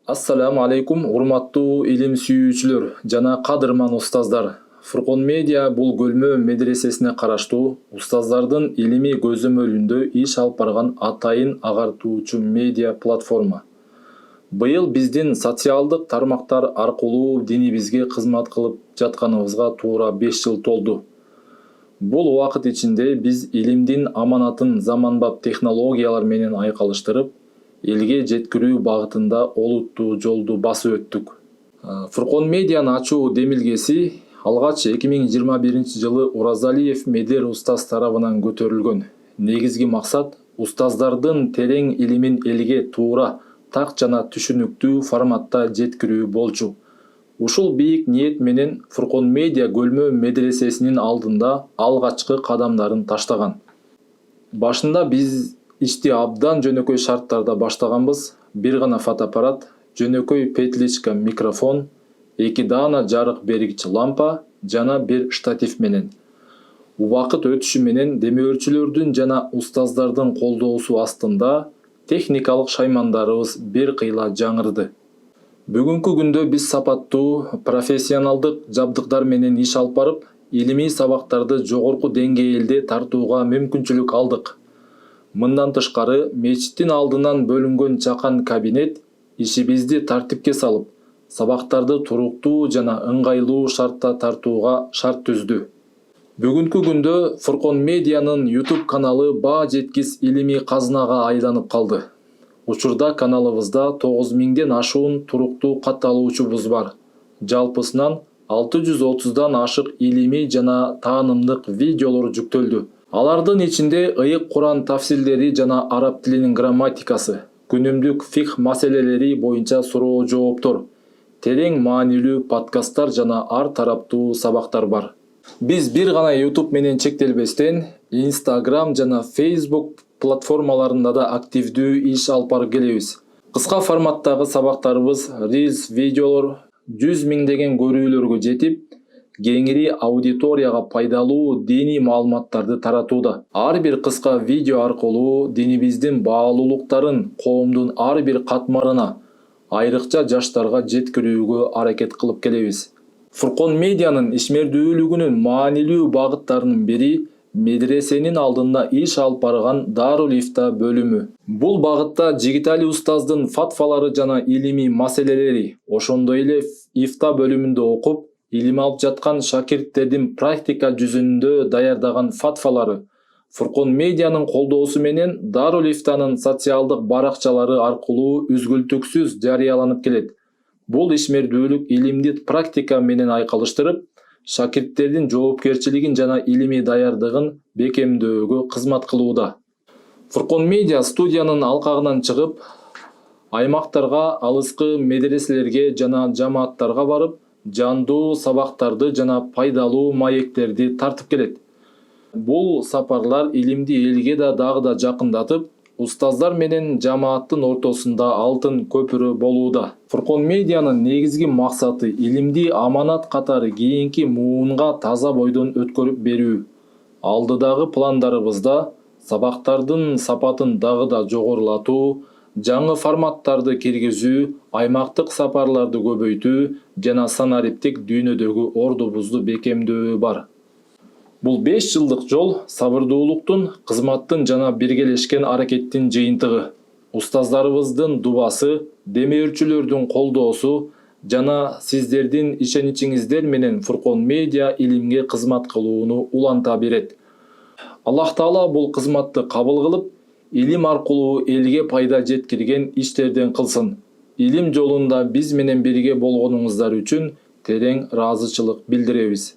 Ассаламу алейкум, урматтуу илим сүйүүчүлөр жана кадырман устаздар. Фуркон медиа бул Көлмө медресесине караштуу устаздардын илимий көзөмөлүндө иш алып барган атайын агартуучу медиа платформа. Быйыл биздин социалдык тармактар аркылуу динибизге кызмат кылып жатканыбызга туура 5 жыл толду. Бул убакыт ичинде биз илимдин аманатын заманбап технологиялар менен айкалыштырып, элге жеткирүү багытында олуттуу жолду басып өттүк. Фуркон медианы ачуу демилгеси алгач 2021-жылы Уразалиев Медер устаз тарабынан көтөрүлгөн. Негизги максат устаздардын терең илимин элге туура, так жана түшүнүктүү форматта жеткирүү болчу. Ушул бийик ниет менен Фуркон медиа Көлмө медресесинин алдында алгачкы кадамдарын таштаган. Башында биз ишти абдан жөнөкөй шарттарда баштаганбыз. Бир гана фотоаппарат, жөнөкөй петличка микрофон, 2 даана жарык бергич лампа жана бир штатив менен. Убакыт өтүшү менен демөөрчүлөрдүн жана устаздардын колдоосу астында техникалык шаймандарыбыз бир кыйла жаңырды. Бүгүнкү күндө биз сапаттуу, профессионалдык жабдыктар менен иш алып барып, илимий сабактарды жогорку деңгээлде тартууга мүмкүнчүлүк алдык. Мындан тышкары, мечиттин алдынан бөлүнгөн чакан кабинет ишибизди тартипке салып, сабактарды туруктуу жана ыңгайлуу шартта тартууга шарт түздү. Бүгүнкү күндө Фуркон медианын YouTube каналы баа жеткис илимий казынага айланып калды. Учурда каналыбызда 9000ден ашуун туруктуу катталуучубуз бар. Жалпысынан 630дан ашык илимий жана таанымдык видеолор жүктөлдү. Алардын ичинде ыйык Куран тафсилдери жана араб тилинин грамматикасы, күнүмдүк фикх маселелери боюнча суроо жооптор, терең маанилүү подкасттар жана ар тараптуу сабактар бар. Биз бир гана YouTube менен чектелбестен, Instagram жана Facebook платформаларында да активдүү иш алып барып келебиз. Кыска форматтагы сабактарыбыз Reels видеолор 100 миңдеген көрүүлөргө жетип, кеңири аудиторияга пайдалуу диний маалыматтарды таратууда. Ар бир кыска видео аркылуу динибиздин баалуулуктарын коомдун ар бир катмарына, айрыкча жаштарга жеткирүүгө аракет кылып келебиз. Фуркон медианын ишмердүүлүгүнүн маанилүү багыттарынын бири медресенин алдында иш алып барган Дарул Ифта бөлүмү. Бул багытта Жигитали устаздын фатвалары жана илимий маселелери, ошондой эле ифта бөлүмүндө окуп, илим алып жаткан шакирттердин практика жүзүндө даярдаган фатвалары Фуркон медианын колдоосу менен Дарул Ифтанын социалдык баракчалары аркылуу үзгүлтүксүз жарыяланып келет. Бул ишмердүүлүк илимди практика менен айкалыштырып, шакирттердин жоопкерчилигин жана илимий даярдыгын бекемдөөгө кызмат кылууда. Фуркон медиа студиянын алкагынан чыгып, аймактарга, алыскы медреселерге жана жамааттарга барып, жандуу сабактарды жана пайдалуу маектерди тартып келет. Бул сапарлар илимди элге дагы да жакындатып, устаздар менен жамааттын ортосунда алтын көпүрө болууда. Фуркон медианын негизги максаты илимди аманат катары кийинки муунга таза бойдон өткөрүп берүү. Алдыдагы пландарыбызда сабактардын сапатын дагы да жогорулатуу, жаңы форматтарды киргизүү, аймактык сапарларды көбөйтүү жана санариптик дүйнөдөгү ордубузду бекемдөө бар. Бул 5 жылдык жол сабырдуулуктун, кызматтын жана биргелешкен аракеттин жыйынтыгы. Устаздарыбыздын дубасы, демөөрчүлөрдүн колдоосу жана сиздердин ишеничиңиздер менен Фуркон медиа илимге кызмат кылууну уланта берет. Аллах Таала бул кызматты кабыл кылып, илим аркылуу элге пайда жеткирген иштерден кылсын. Илим жолунда биз менен бирге болгонуңуздар үчүн терең ыраазычылык билдиребиз.